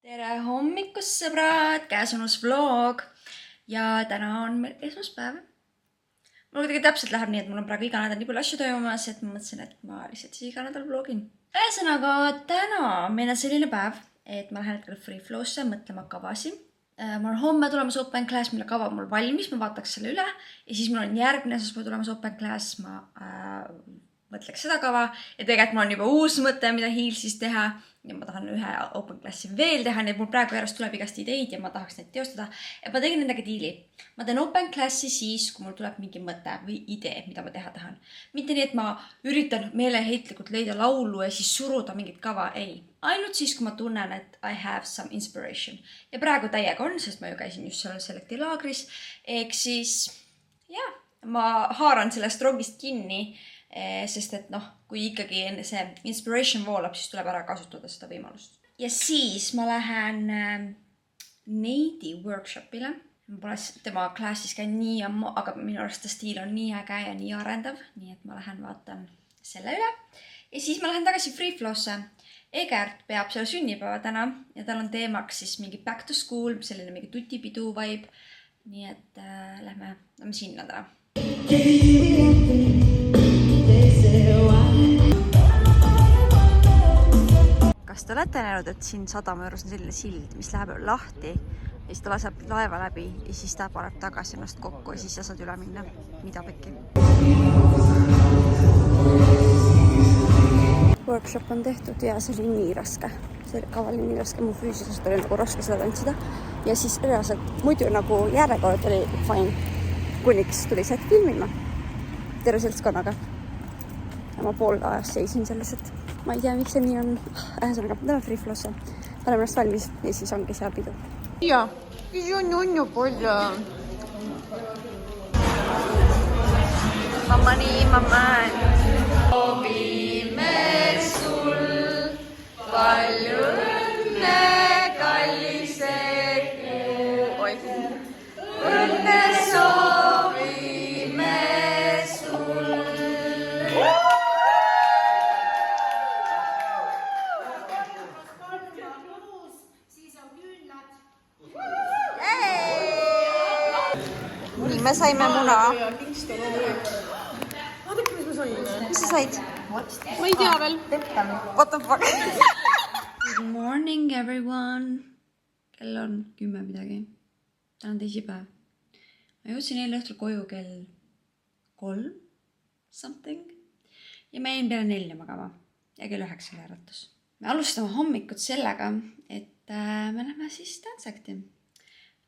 Tere hommikust, sõbrad! Käes on uus vlog ja täna on meil esmaspäev. Mul kuidagi täpselt läheb nii, et mul on praegu iga nädal nii palju asju toimumas, et ma mõtlesin, et ma lihtsalt siis iga nädal vlogin. Ühesõnaga, täna meil on selline päev, et ma lähen hetkel Free Flow'sse mõtlema kavasi. Mul on homme tulemas open class, mille kava on mul valmis, ma vaataks selle üle. Ja siis mul on järgmine esmaspäev tulemas open class, ma mõtleks seda kava. Ja tegelikult mul on juba uus mõte, mida Heelsis teha. Ja ma tahan ühe open classi veel teha, nii et mul praegu järjest tuleb igast ideid ja ma tahaks neid teostada. Ja ma tegin nendega diili. Ma teen open classi siis, kui mul tuleb mingi mõte või idee, mida ma teha tahan. Mitte nii, et ma üritan meeleheitlikult leida laulu ja siis suruda mingit kava. Ei. Ainult siis, kui ma tunnen, et I have some inspiration. Ja praegu täiega on, sest ma ju käisin just seal Selecti laagris. Ehk siis, jah, ma haaran sellest rongist kinni. Sest et kui ikkagi see inspiration voolab, siis tuleb ära kasutada seda võimalust. Ja siis ma lähen Neidi workshopile. Ma pole tema klassis käin nii ammu, aga minu arust stiil on nii äge ja nii arendav. Nii et ma lähen vaatan selle üle. Ja siis ma lähen tagasi Free Flow'sse. Egert peab selle sünnipäeva täna ja tal on teemaks siis mingi back to school, selline mingi tutipidu vibe. Nii et lähme sinna täna. Kas te olete näinud, et siin sadama juures on selline sild, mis läheb lahti ja siis ta laseb laeva läbi ja siis ta paneb tagasi ennast kokku ja siis sa saad üle minna? Mida pekki? Workshop on tehtud ja see oli nii raske. See kava oli nii raske, mu füüsiliselt oli nagu raske seda tantsida. Ja siis reaalselt muidu nagu järjekord oli fine. Kuniks tuli see filmima terve seltskonnaga. Ja ma pool ajast seisin selles, et ma ei tea, miks see nii on. Ühesõnaga, täna Free Flow'sse. Paneme ennast valmis ja siis ongi seal pidu. Ja, siis on palju. Mamma. Soovime sul palju õnne, kallise kuu. Oi. Õnne soovime sul. Nii, me saime muna. Vaadake, mis me saime. Mis sa said? Ma ei tea veel. What the fuck? Good morning, everyone. Kell on 10 midagi. Täna on teisipäev. Ma jõudsin eile õhtul koju kell 3 something. Ja ma jäin peale 4 magama. Ja kell 9 äratus. Me alustame hommikut sellega, et me lähme siis tantsakti.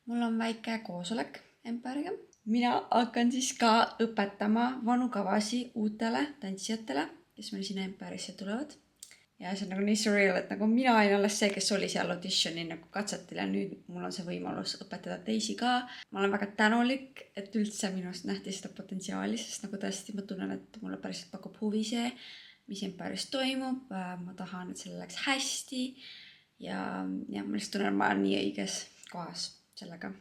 Mul on väike koosolek Empiriga. Mina hakkan siis ka õpetama vanu kavasi uutele tantsijatele, kes meil siin Empirisse tulevad. Ja see on nagu nii surreal, et nagu mina olin alles see, kes oli seal auditioni nagu katsetil ja nüüd mul on see võimalus õpetada teisi ka. Ma olen väga tänulik, et üldse minust nähti seda potentsiaali, sest nagu tõesti ma tunnen, et mulle päriselt pakub huvi see, mis Empiris toimub. Ma tahan, et selle läks hästi ja ma lihtsalt tunnen, et ma olen nii õiges kohas sellega.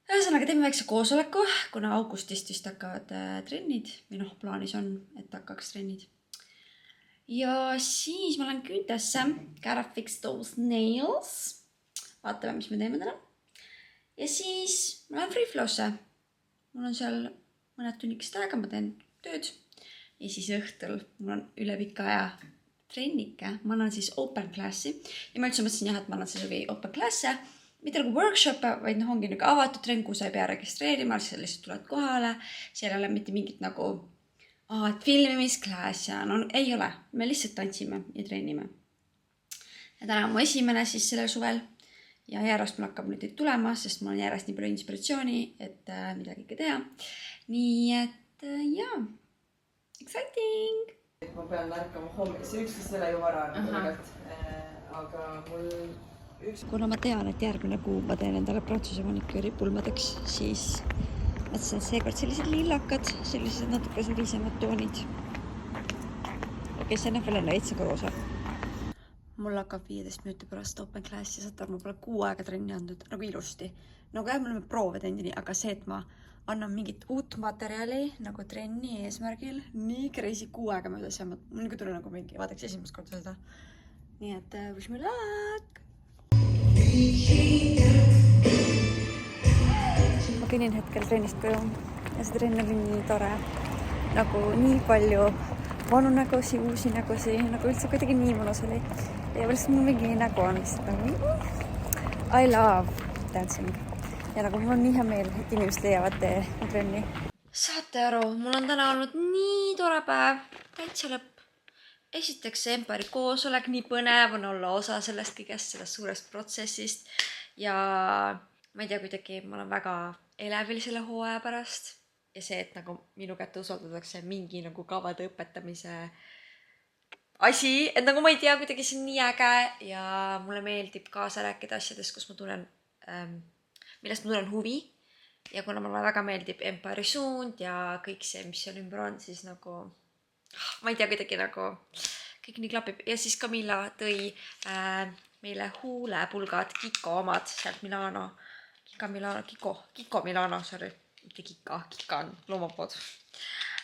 Ühesõnaga teeme väikse koosoleku, kuna augustist vist hakkavad trennid. Või plaanis on, et hakkaks trennid. Ja siis ma lähen küüntesse. Gotta fix those nails. Vaatame, mis me teeme täna. Ja siis ma lähen Free Flow'sse. Mul on seal mõned tunnikest aega, ma teen tööd. Ja siis õhtul mul on üle pika aja trennike. Ma annan siis open classi. Ja ma üldse mõtlesin jah, et ma annan siis open classe. Mitte nagu workshop, vaid ongi nagu avatud trenn, kus sa ei pea registreerima, siis lihtsalt tuled kohale. Seal ei ole mitte mingit nagu filmimisklass ja ei ole. Me lihtsalt tantsime ja trennime. Ja täna on mu esimene siis sellel suvel ja järjest mul hakkab nüüd tulema, sest mul on järjest nii palju inspiratsiooni, et midagi ikka teha. Nii et jaa, exciting! Ma pean märkama homme, see üksteist ei ole ju vara tegelikult, aga mul Kuna ma tean, et järgmine kuu ma teen endale Prantsuse maniküüri pulmadeks, siis mõtlesin, et seekord sellised lillakad, sellised natuke sellisemad toonid. Okei, see on veel enne veitsaga roosa. Mul hakkab 15 minuti pärast open class ja saad aru, ma pole 6 aega trenni andnud, nagu ilusti. Nagu jah, me oleme proove teinud nii, aga see, et ma annan mingit uut materjali nagu trenni eesmärgil, nii crazy 6 aega möödas ja ma nagu tunnen nagu mingi, vaadaks esimest korda seda. Nii et wish me luck! Ma kõnin hetkel trennist koju ja see trenn oli nii tore. Nagu nii palju vanu nägusi, uusi nägusi, nagu üldse kuidagi nii mõnus oli. Ja lihtsalt mul mingi nägu on lihtsalt nagu I love dancing. Ja nagu mul on nii hea meel, et inimesed leiavad tee mu trenni. Saate aru, mul on täna olnud nii tore päev, täitsa lõpp. Esiteks see Empari koosolek, nii põnev on olla osa sellest kõigest, sellest suurest protsessist. Ja ma ei tea, kuidagi ma olen väga elevil selle hooaja pärast. Ja see, et nagu minu kätte usaldatakse mingi nagu kavade õpetamise asi. Et nagu ma ei tea, kuidagi see on nii äge ja mulle meeldib kaasa rääkida asjadest, kus ma tunnen, millest ma tunnen huvi. Ja kuna mulle väga meeldib Empari suund ja kõik see, mis seal ümber on, siis nagu ma ei tea, kuidagi nagu kõik nii klapib. Ja siis Camilla tõi meile huulepulgad Kiko omad sealt Milano. Kiko Milano, sorry. Mitte Kika on loomapood.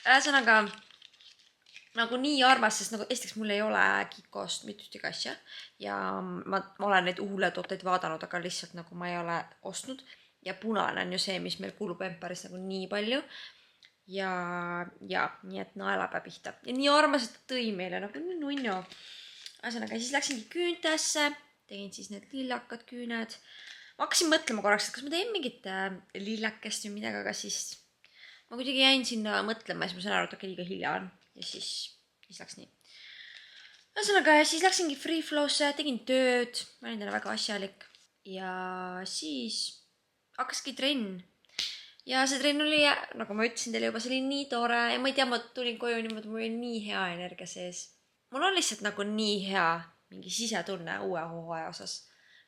Ühesõnaga nagu nii armas, sest nagu esiteks mul ei ole Kikost mitte ühtegi asja. Ja ma olen neid huuletooteid vaadanud, aga lihtsalt nagu ma ei ole ostnud. Ja punane on ju see, mis meil kuulub Emparis nagu nii palju. Ja nii et naelapää pihta. Ja nii armas, et ta tõi meile nagu nii nunno. Ühesõnaga, siis läksingi küüntesse. Tegin siis need lillakad küüned. Ma hakkasin mõtlema korraks, et kas ma teen mingit lillakest või midagi, aga siis ma kuidagi jäin sinna mõtlema ja siis ma sain aru, et liiga hilja on. Ja siis läks nii. Ühesõnaga, siis läksingi free flow'sse, tegin tööd. Ma olin täna väga asjalik. Ja siis hakkaski trenn. Ja see trenn oli, nagu ma ütlesin teile juba, see oli nii tore. Ja ma ei tea, ma tulin koju niimoodi, mul oli nii hea energia sees. Mul on lihtsalt nagu nii hea mingi sisetunne uue hooaja osas.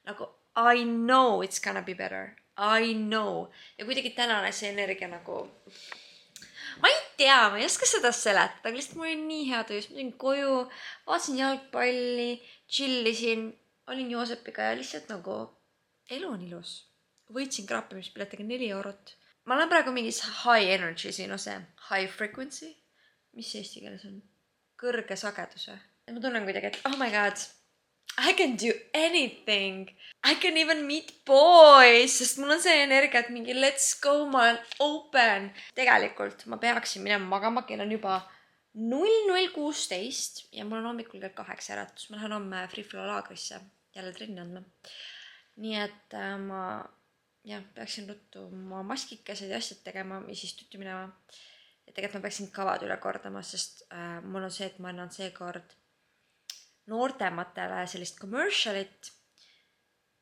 Nagu I know it's gonna be better. I know. Ja kuidagi tänane see energia nagu ma ei tea, ma ei oska seda seletada, aga lihtsalt mul oli nii hea töös. Ma tulin koju, vaatasin jalgpalli, chillisin, olin Joosepiga ja lihtsalt nagu elu on ilus. Võitsin krappimispiletega 4 eurot. Ma olen praegu mingis high energy, siin on see high frequency. Mis see eesti keeles on? Kõrge sageduse. Ja ma tunnen kuidagi, et oh my god, I can do anything. I can even meet boys, sest mul on see energia, et mingi let's go, ma olen open. Tegelikult ma peaksin minema magama, kell on juba 00:16 ja mul on hommikul kell 8 äratus. Ma lähen homme Free Flow laagrisse jälle trenni andma. Nii et ma peaksin ruttu oma maskikesed ja asjad tegema ja siis tuttu minema. Ja tegelikult ma peaksin kavad üle kordama, sest mul on see, et ma annan seekord noortematele sellist commercialit.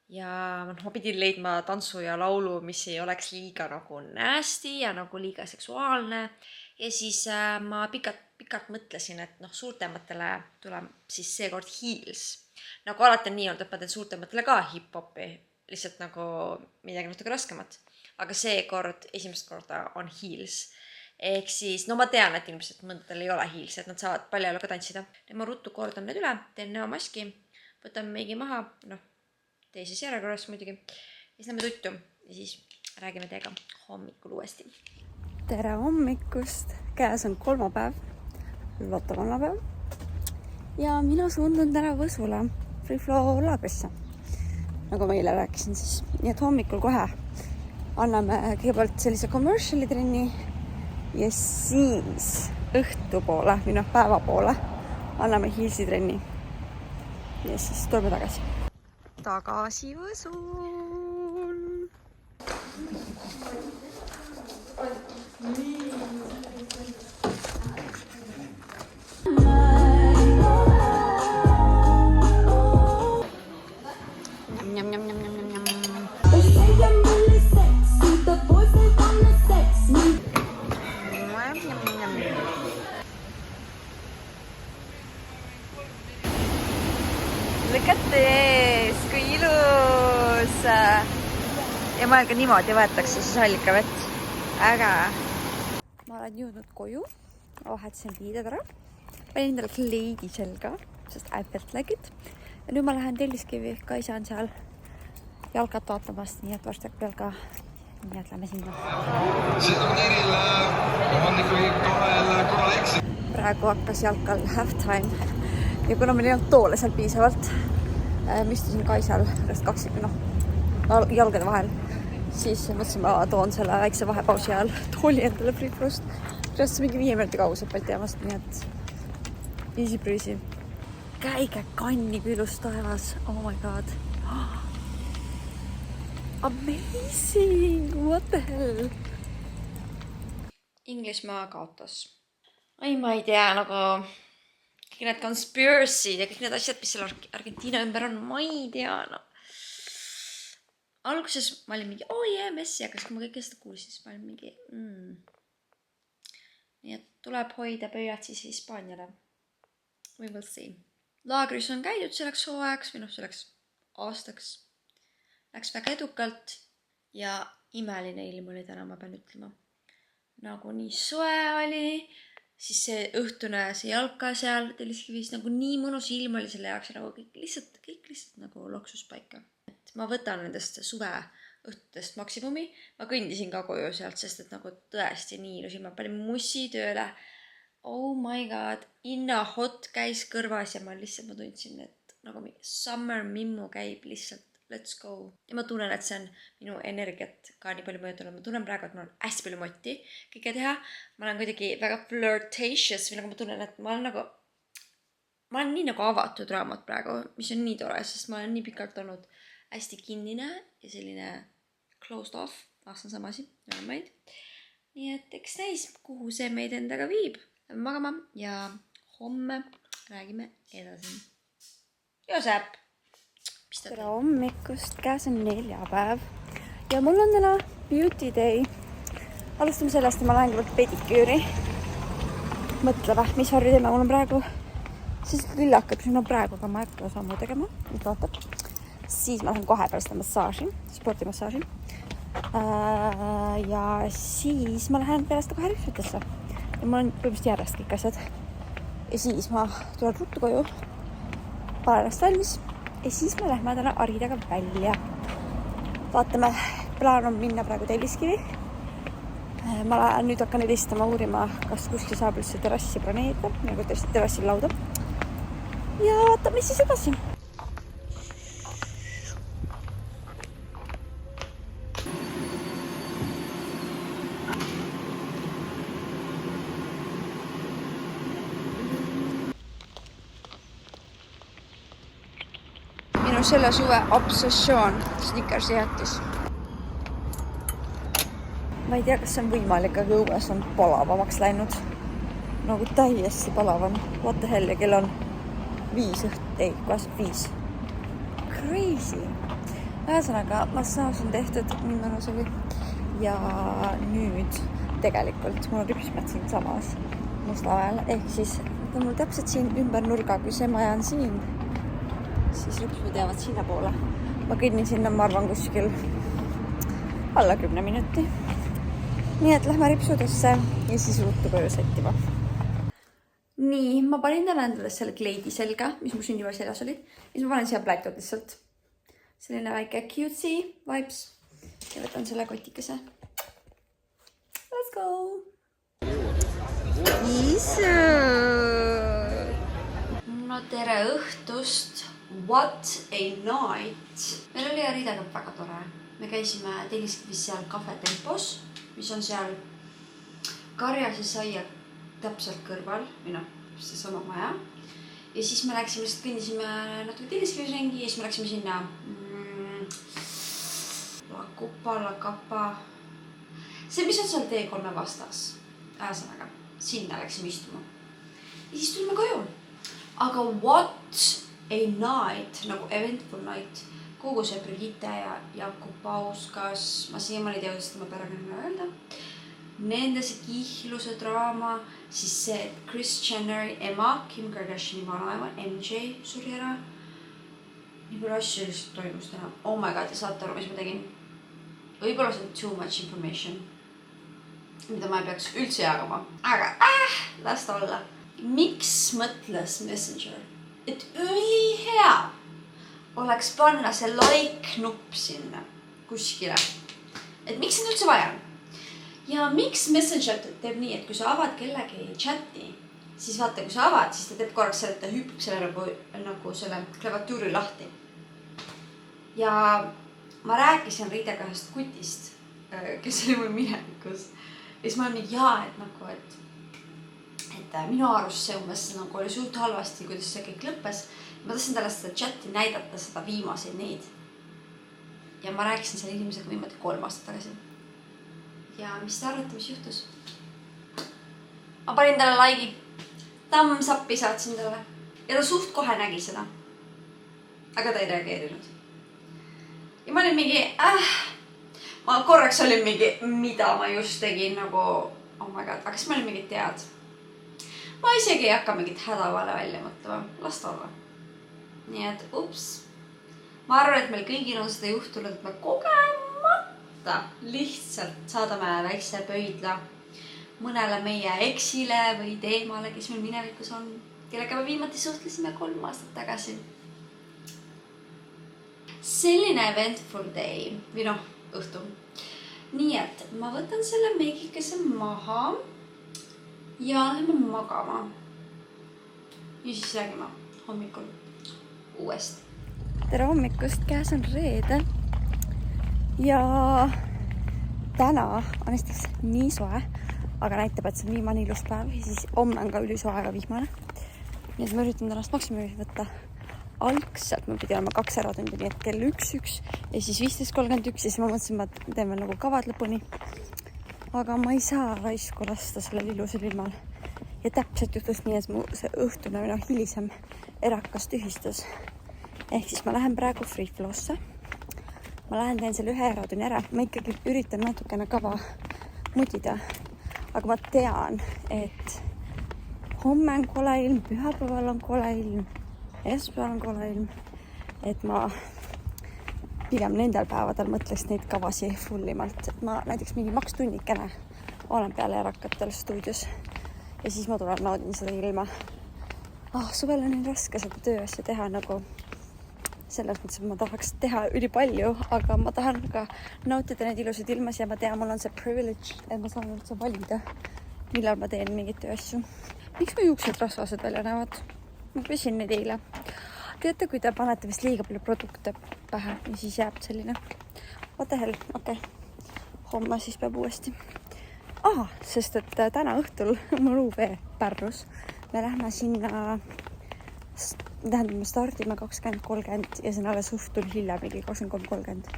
Ja ma pidin leidma tantsu ja laulu, mis ei oleks liiga nagu nasty ja nagu liiga seksuaalne. Ja siis ma pikalt mõtlesin, et suurtematele tuleb siis seekord heels. Nagu alati on nii olnud, et ma teen suurtematele ka hip-hopi. Lihtsalt nagu midagi natuke raskemat. Aga seekord, esimest korda on heels. Ehk siis, ma tean, et inimesed mõndadel ei ole heels, et nad saavad paljajaluga tantsida. Ja ma ruttu kordan need üle, teen näomaski, võtan meigi maha, teises järjekorras muidugi. Ja siis lähme tuttu ja siis räägime teiega hommikul uuesti. Tere hommikust! Käes on kolmapäev, Lotta kolmapäev. Ja mina suundun täna Võsule Free Flow laagrisse. Nagu ma eile rääkisin siis. Nii et hommikul kohe anname kõigepealt sellise commerciali trenni ja siis õhtupoole või päeva poole anname heelsi trenni. Ja siis tuleme tagasi. Tagasi Võsul! Look at this, kui ilus! Ja ma ka niimoodi võetakse siis allikavett. Äge! Ma olen jõudnud koju, vahetasin riided ära. Panin endale kleidi selga, sest I felt like it. Ja nüüd ma lähen Telliskivi, ka isa on seal jalkat vaatamast, nii et varsti peal ka. Nii et lähme sinna. Praegu hakkas jalkal halftime. Ja kuna meil ei olnud toole seal piisavalt, Ma istusin Kaisal jalgade vahel. Siis mõtlesin, ma toon selle väikse vahepausi ajal tooli endale Freefrost. Tõesti mingi 5 minuti kaugusel pealt jäämast, nii et easy breezy. Käige kanni külus taevas. Oh my god. Amazing! What the hell? Inglismaa kaotas. Ei, ma ei tea, nagu kõik need conspiracy'd ja kõik need asjad, mis seal Argentiina ümber on, ma ei tea, no. Alguses ma olin mingi, Messi, aga kui ma kõike seda kuulsin, siis ma olin mingi, Nii et tuleb hoida pöiad siis Hispaaniale. We will see. Laagris on käidud selleks hooajaks või selleks aastaks. Läks väga edukalt ja imeline ilm oli täna, ma pean ütlema. Nagu nii soe oli, siis see õhtune see jalka seal Telliskivis, nagu nii mõnus ilm oli selle jaoks ja nagu kõik lihtsalt nagu loksus paika. Et ma võtan nendest suve õhtutest maksimumi. Ma kõndisin ka koju sealt, sest et nagu tõesti nii ilus ilm. Ma panin mussi tööle. Oh my god, Inna Hot käis kõrvas ja ma tundsin, et nagu summer mimmu käib lihtsalt. Let's go. Ja ma tunnen, et see on minu energiat ka nii palju mõjutanud. Ma tunnen praegu, et mul on hästi palju motti kõike teha. Ma olen kuidagi väga flirtatious või nagu ma tunnen, et ma olen nii nagu avatud raamat praegu, mis on nii tore, sest ma olen nii pikalt olnud hästi kinnine ja selline closed off. Aastan samasi, näemaid. Nii et eks näis, kuhu see meid endaga viib. Lähme magama ja homme räägime edasi. Joosep! Tere hommikust, käes on 4. päev ja mul on täna beauty day. Alustame sellest, et ma lähen kõigepealt pediküüri. Mõtleme, mis värvi teeme, mul on praegu siis lillakad, mis mul on praegu, aga ma ei hakka sammu tegema. Nüüd vaatab. Siis ma lähen kohe pärast massaaži, spordimassaaži. Ja siis ma lähen pärast kohe ripsutesse. Ja mul on põhimõtteliselt järjest kõik asjad. Ja siis ma tulen ruttu koju, panen ennast valmis. Ja siis me lähme täna Aridaga välja. Vaatame, plaan on minna praegu Telliskivi. Ma nüüd hakkan helistama uurima, kas kuskil saab üldse terrassi broneerida, nagu terrassil lauda. Ja vaatame siis edasi. Selle suve obsessioon Snickersi jäätis. Ma ei tea, kas see on võimalik, aga õues on palavamaks läinud. Nagu täiesti palavam. What the hell, ja kell on 5 kohe 5. Crazy. Ühesõnaga, massaaž on tehtud, nii mõnus oli. Ja nüüd tegelikult mul on ripsmed siin samas Mustamäel. Ehk siis mul täpselt siin ümber nurga, kui see maja on siin. Siis ripsmed jäävad sinna poole. Ma kõnnin sinna, ma arvan, kuskil alla 10 minuti. Nii et lähme ripsudesse ja siis ruttu koju sättima. Nii, ma panin täna endale selle kleidi selga, mis mu sünnipäeval seljas olid. Siis ma panen siia pläktot lihtsalt. Selline väike cutesy vibes. Ja võtan selle kotikese. Let's go! Isu! No tere õhtust! What a night! Meil oli Aridaga väga tore. Me käisime Telliskivis seal Cafe Tempos, mis on seal Karjas ja Saia täpselt kõrval, või see sama maja. Ja siis me läksime, kõndisime natuke Telliskivis ringi ja siis me läksime sinna La Capa. See, mis on seal T3 vastas. Ühesõnaga, sinna läksime istuma. Ja siis tulime koju. Aga what a night, nagu eventful night. Kogu see Brigitte ja Jakub Pauskas, ma siiamaani ei tea, kuidas tema perekonnana öelda. Nende see kihluse draama, siis see Kris Jenneri ema, Kim Kardashiani vanaema, MJ suri ära. Nii palju asju lihtsalt toimus täna. Oh my god, ja saate aru, mis ma tegin? Võib-olla see on too much information, mida ma ei peaks üldse jagama. Aga las ta olla. Miks mõtles Messenger, et ülihea oleks panna see like-nupp sinna kuskile? Et miks seda üldse vaja on? Ja miks Messenger teeb nii, et kui sa avad kellegi chati, siis vaata, kui sa avad, siis ta teeb korraks selle, et ta hüppab selle nagu selle klavatuuri lahti. ja ma rääkisin Riidega ühest kutist, kes oli mul minevikus. Ja siis ma olen mingi et nagu, et minu arust see umbes nagu oli suht halvasti, kuidas see kõik lõppes. Ma tahtsin talle seda chati näidata, seda viimaseid neid. Ja ma rääkisin selle inimesega viimati 3 aastat tagasi. Ja mis te arvate, mis juhtus? Ma panin talle laigi. Thumbs upi saatsin talle. Ja ta suht kohe nägi seda. Aga ta ei reageerinud. Ja ma olin mingi, ma korraks olin mingi, mida ma just tegin nagu, oh my god, aga kas ma olin mingi tead? Ma isegi ei hakka mingit hädavale välja mõtlema, las ta olla. Nii et ups. Ma arvan, et meil kõigil on seda juhtunud, et me kogemata lihtsalt saadame väikse pöidla mõnele meie eksile või teemale, kes meil minevikus on, kellega me viimati suhtlesime 3 aastat tagasi. Selline eventful day või õhtu. Nii et ma võtan selle meigikese maha ja lähme magama. Ja siis räägime hommikul uuesti. Tere hommikust, käes on reede. Ja täna on esiteks nii soe, aga näitab, et see on viimane ilus päev ja siis homme on ka ülisoe ja vihmane. Nii et ma üritan tänast maksimumi võtta. Algselt ma pidi olema 2 äratunde, nii et kell 1 ja siis 15.31 ja siis ma mõtlesin, et ma teen veel nagu kavad lõpuni. Aga ma ei saa raisku lasta sellel ilusel ilmal. Ja täpselt juhtus nii, et mu see õhtune või hilisem erakas tühistus. Ehk siis ma lähen praegu free flow'sse. Ma lähen teen selle 1 äratunni ära. Ma ikkagi üritan natukene kava mudida. Aga ma tean, et homme on kole ilm, pühapäeval on kole ilm. Espäeval on kole ilm, et ma pigem nendel päevadel mõtleks neid kavasi fullimalt. Ma näiteks mingi makstunnikene olen peale erakatel stuudios ja siis ma tulen naudin seda ilma. Suvel on nii raske seda tööasja teha nagu selles mõttes, et ma tahaks teha ülipalju, aga ma tahan ka nautida neid ilusad ilmas ja ma tean, mul on see privilege, et ma saan üldse valida, millal ma teen mingit tööasju. Miks mu juuksed rasvased välja näevad? Ma pesin neid eile. Teate, kui te panete vist liiga palju produkte pähe ja siis jääb selline. What the hell? Okei. Homme siis peab uuesti. Sest et täna õhtul mul UV Pärnus. Me lähme sinna, tähendab, me stardime 20.30 ja see on alles õhtul hiljem, mingi 23.30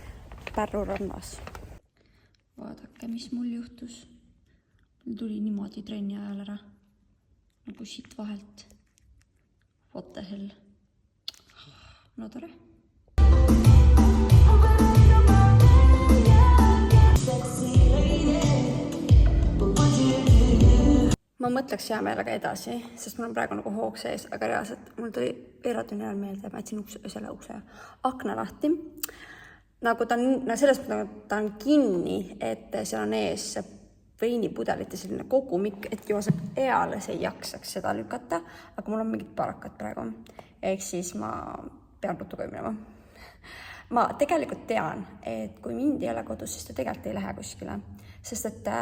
Pärnu rannas. Vaadake, mis mul juhtus. Mul tuli niimoodi trenni ajal ära. Nagu siit vahelt. What the hell? No tore. Ma mõtleks hea meelega edasi, sest mul on praegu nagu hoog sees, aga reaalselt mul tuli veeratunni ajal meelde, ma jätsin selle ukse akna lahti. Nagu ta on, selles mõttes ta on kinni, et seal on ees veinipudelit ja selline kogumik, et Joosep eales ei jaksaks seda lükata, aga mul on mingid parakat praegu. Ehk siis ma pean rutuga minema. Ma tegelikult tean, et kui mind ei ole kodus, siis ta tegelikult ei lähe kuskile, sest et ta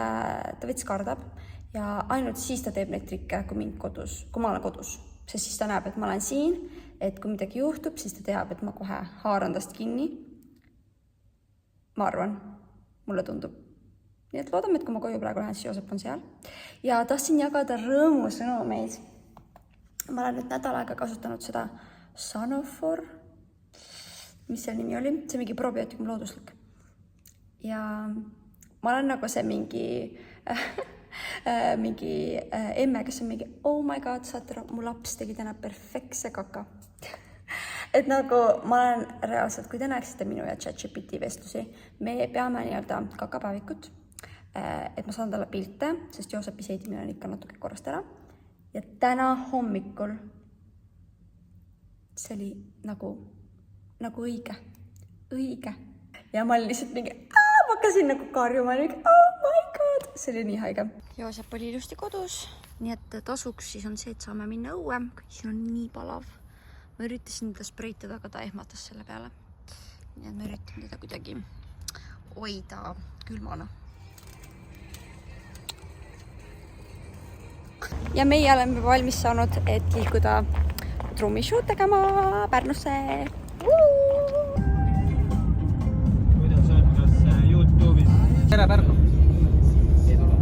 veits kardab ja ainult siis ta teeb neid trikke, kui mind kodus, kui ma olen kodus. Sest siis ta näeb, et ma olen siin, et kui midagi juhtub, siis ta teab, et ma kohe haaran tast kinni. Ma arvan, mulle tundub. Nii et loodame, et kui ma koju praegu lähen, siis Joosep on seal. Ja tahtsin jagada rõõmusõnumeid. Ma olen nüüd nädal aega kasutanud seda Sanofor, mis see nimi oli. See mingi probiotikum looduslik. Ja ma olen nagu see mingi emme, kes on mingi, oh my god, saate mu laps tegi täna perfektse kaka. Et nagu ma olen reaalselt, kui te näeksite minu ja ChatGPT vestlusi, me peame nii-öelda kakapäevikut, et ma saan talle pilte, sest Joosepi seedimine on ikka natuke korrast ära. Ja täna hommikul see oli nagu õige. Ja ma olin lihtsalt mingi, ma hakkasin nagu karjuma, oh my god, see oli nii haige. Joosep oli ilusti kodus, nii et tasuks siis on see, et saame minna õue, kui siin on nii palav. Ma üritasin teda spreitada, aga ta ehmatas selle peale. Nii et ma üritan teda kuidagi hoida külmana. Ja meie oleme valmis saanud, et liikuda trummishow tegema Pärnusse. tule Pärnu. Ei tule.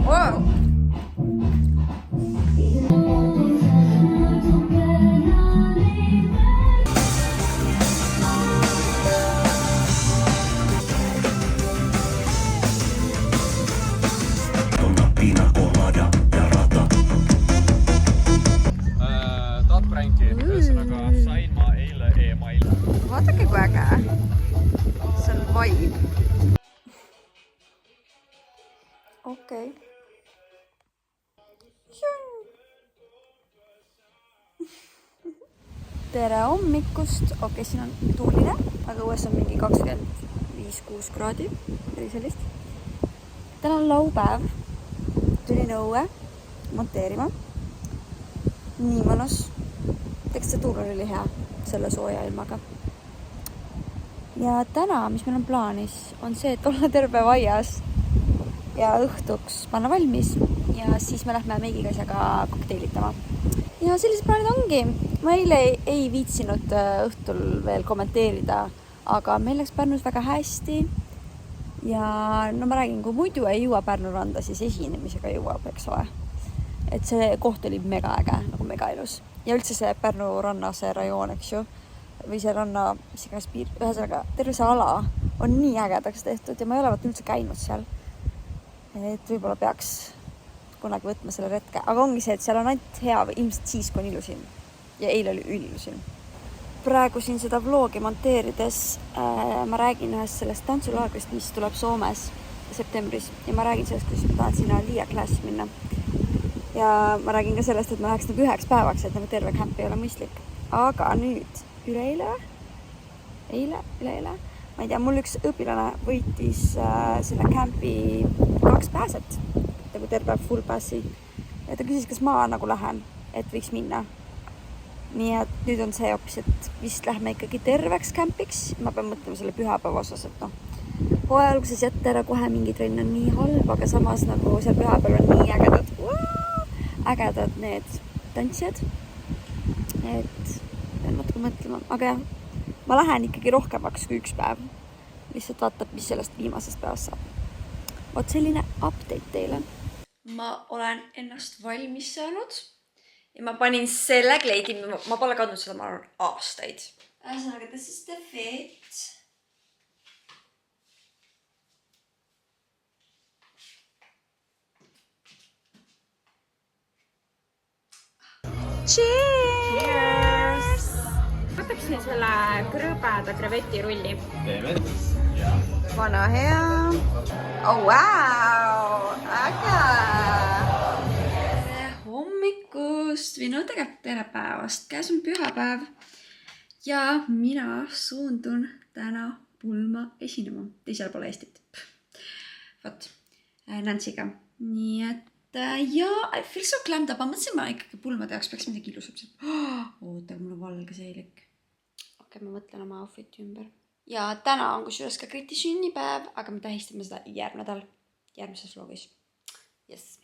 Wow. Tahad pränki? Ühesõnaga sain ma eile e-mail. Vaadake kui äge. See on vibe. Okei. Tere hommikust. Okei, siin on tuuline, aga õues on mingi 25-6 kraadi. Või sellist. Täna on laupäev. Tulin õue monteerima. Nii mõnus. Teeks see tuul oli hea selle sooja ilmaga. Ja täna, mis meil on plaanis, on see, et olla terve aias ja õhtuks panna valmis ja siis me lähme meigiga asjaga kokteilitama. Ja sellised plaanid ongi. Ma eile ei viitsinud õhtul veel kommenteerida, aga meil läks Pärnus väga hästi. Ja no ma räägin, kui muidu ei jõua Pärnu randa, siis esinemisega jõuab, eks ole. Et see koht oli mega äge, nagu mega ilus. Ja üldse see Pärnu ranna see rajoon, eks ju. Või see ranna, mis iganes piir, ühesõnaga terve see ala on nii ägedaks tehtud ja ma ei ole üldse käinud seal. Et võib-olla peaks kunagi võtma selle retke. Aga ongi see, et seal on ainult hea või ilmselt siis, kui on ilusin. Ja eile oli ülilusin. Praegu siin seda vlogi monteerides ma räägin ühest sellest tantsulaagrist, mis tuleb Soomes septembris. Ja ma räägin sellest, kuidas ma tahan sinna Liia klassi minna. Ja ma räägin ka sellest, et ma läheks nagu 1 päevaks, et nagu terve kämp ei ole mõistlik. Aga nüüd üleeile, ma ei tea, mul üks õpilane võitis selle kämpi 2 pääset, nagu terve full passi. Ja ta küsis, kas ma nagu lähen, et võiks minna. Nii et nüüd on see hoopis, et vist lähme ikkagi terveks kämpiks. Ma pean mõtlema selle pühapäeva osas, et noh, kohe alguses jätta ära kohe mingi trenn on nii halb, aga samas nagu seal pühapäeval on nii ägedad need tantsijad. Et pean natuke mõtlema, aga jah, ma lähen ikkagi rohkemaks kui 1 päev. Lihtsalt vaatab, mis sellest viimasest päevast saab. Vot selline update teile. Ma olen ennast valmis saanud ja ma panin selle kleidi, ma pole kandnud seda, ma arvan, aastaid. Ühesõnaga, this is the fit. Cheers! Võtaksin selle krõbeda krevetirulli. Teeme. Vana hea. Oh, wow! Äge! Tere hommikust või no tegelikult tere päevast. Käes on pühapäev ja mina suundun täna pulma esinema teisel poole Eestit. Vot, Nancy'ga. Nii et ja I feel so glammed up. Ma mõtlesin, ma ikkagi pulmade jaoks peaks midagi ilusab. Oota, mul on valge seelik. Okei, ma mõtlen oma outfiti ümber. Ja täna on kusjuures ka Griti sünnipäev, aga me tähistame seda järgmine nädal, järgmises vlogis. Yes.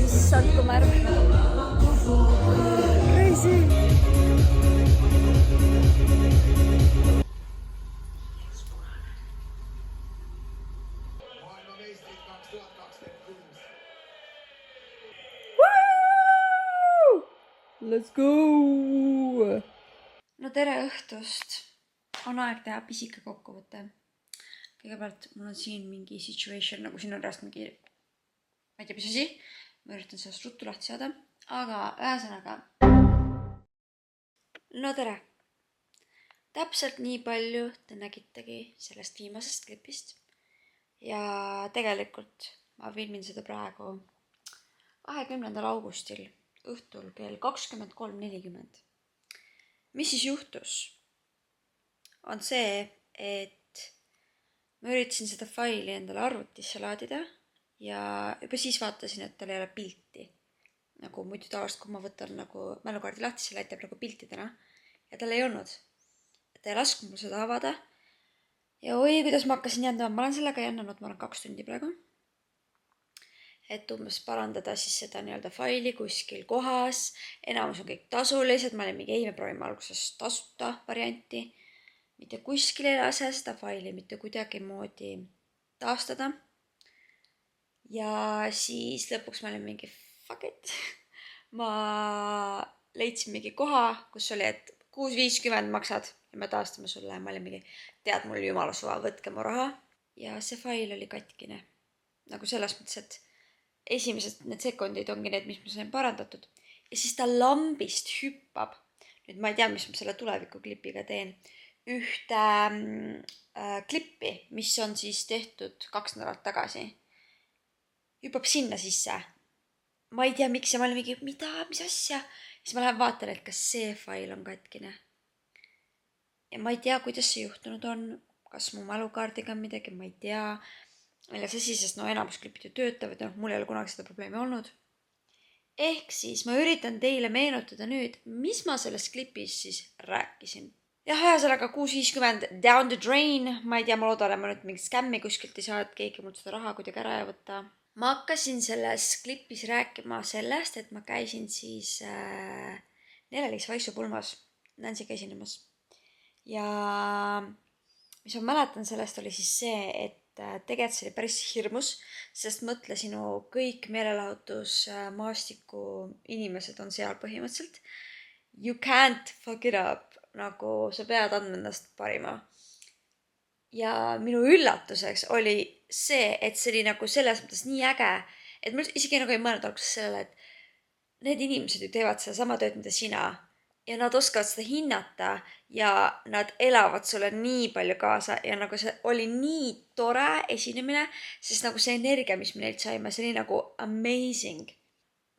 Issand, kui ma crazy. Let's go! No tere õhtust. On aeg teha pisike kokkuvõte. Kõigepealt mul on siin mingi situation, nagu siin on rast mingi, ma ei tea, mis asi. Ma üritan sellest ruttu lahti saada. Aga ühesõnaga. No tere. Täpselt nii palju te nägitegi sellest viimasest klipist. Ja tegelikult ma filmin seda praegu 20. augustil õhtul kell 23:40. Mis siis juhtus? On see, et ma üritasin seda faili endale arvutisse laadida ja juba siis vaatasin, et tal ei ole pilti. Nagu muidu tavaliselt, kui ma võtan nagu mälukaardi lahti, see läitab nagu piltidena ja tal ei olnud. lasknud mul seda avada. Ja oi, kuidas ma hakkasin jändama, ma olen sellega jännanud, ma olen 2 tundi praegu. Et umbes parandada siis seda nii-öelda faili kuskil kohas. Enamus on kõik tasulised, ma olin mingi ei, me proovime alguses tasuta varianti. Mitte kuskil ei lase seda faili mitte kuidagi moodi taastada. Ja siis lõpuks ma olin mingi fuck it. Ma leidsin mingi koha, kus oli, et 6.50 maksad ja me taastame sulle ja ma olin mingi, tead mul jumala suva, võtke mu raha. Ja see fail oli katkine. Nagu selles mõttes, et esimesed need sekundid ongi need, mis ma sain parandatud. Ja siis ta lambist hüppab. Nüüd ma ei tea, mis ma selle tulevikuklipiga teen. Ühte klippi, mis on siis tehtud 2 nädalat tagasi. Hüppab sinna sisse. Ma ei tea, miks ja ma olin mingi, mida, mis asja? Siis ma lähen vaatan, et kas see fail on katkine. Ja ma ei tea, kuidas see juhtunud on. Kas mu mälukaardiga on midagi, ma ei tea. Milles asi, sest enamus klipid ju töötavad ja mul ei ole kunagi seda probleemi olnud. Ehk siis ma üritan teile meenutada nüüd, mis ma selles klipis siis rääkisin. Jah, ühesõnaga 6.50 down the drain. Ma ei tea, ma loodan, et ma nüüd mingi skämmi kuskilt ei saa, et keegi mul seda raha kuidagi ära ja võtta. Ma hakkasin selles klipis rääkima sellest, et ma käisin siis Nelelis Vaisupulmas Nansiga esinemas. Ja mis ma mäletan sellest oli siis see, et tegelikult see oli päris hirmus, sest mõtle sinu kõik meelelahutus maastiku inimesed on seal põhimõtteliselt. You can't fuck it up, nagu sa pead andma ennast parima. Ja minu üllatuseks oli see, et see oli nagu selles mõttes nii äge, et ma isegi nagu ei mõelnud alguses sellele, et need inimesed ju teevad seda sama tööd, mida sina. Ja nad oskavad seda hinnata ja nad elavad sulle nii palju kaasa ja nagu see oli nii tore esinemine, sest nagu see energia, mis me neilt saime, see oli nagu amazing.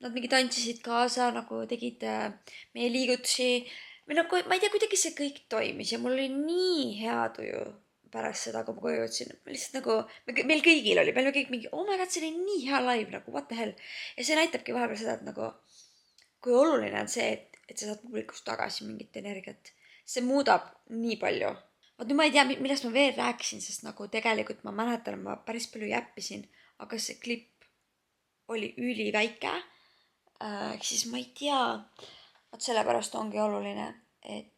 Nad mingi tantsisid kaasa, nagu tegid meie liigutusi. Nagu, ma ei tea, kuidagi see kõik toimis ja mul oli nii hea tuju pärast seda, kui ma koju jõudsin. Lihtsalt nagu, meil kõigil oli, meil oli kõik mingi, oh my god, see oli nii hea live, nagu what the hell. Ja see näitabki vahepeal seda, et nagu, kui oluline on see, et sa saad publikust tagasi mingit energiat. See muudab nii palju. Vaat nüüd ma ei tea, millest ma veel rääkisin, sest nagu tegelikult ma mäletan, ma päris palju jäppisin, aga see klipp oli üliväike. Siis ma ei tea, vaat sellepärast ongi oluline, et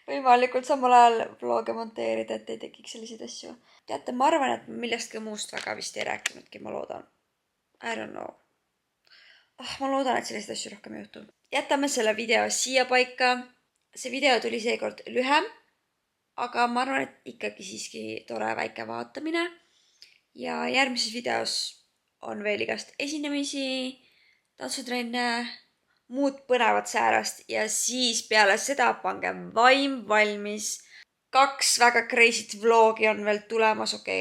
võimalikult samal ajal vloge monteerida, et ei tekiks selliseid asju. Teate, ma arvan, et millestki muust väga vist ei rääkinudki, ma loodan. I don't know. Ma loodan, et selliseid asju rohkem ei juhtu. Jätame selle video siia paika. See video tuli seekord lühem, aga ma arvan, et ikkagi siiski tore väike vaatamine. Ja järgmises videos on veel igast esinemisi, tantsutrenne, muud põnevat säärast ja siis peale seda pange vaim valmis. 2 väga crazy't vlogi on veel tulemas, 2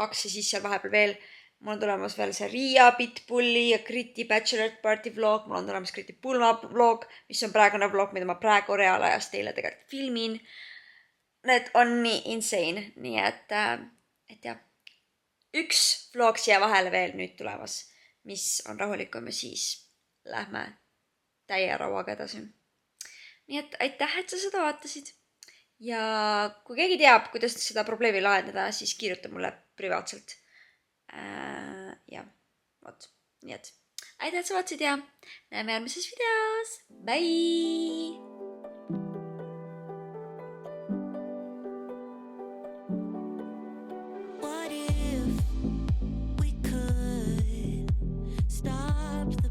ja siis seal vahepeal veel. Mul on tulemas veel see Riia Pitbulli ja Kriti Bachelorette Party vlog. Mul on tulemas Kriti Pulma vlog, mis on praegune vlog, mida ma praegu reaalajas teile tegelikult filmin. Need on nii insane, nii et jah. 1 vlog siia vahele veel nüüd tulemas, mis on rahulikum ja siis lähme täie rauaga edasi. Nii et aitäh, et sa seda vaatasid. Ja kui keegi teab, kuidas seda probleemi lahendada, siis kirjuta mulle privaatselt. Ja, vot. Nii et aitäh, et sa vaatasid ja näeme järgmises videos. Bye!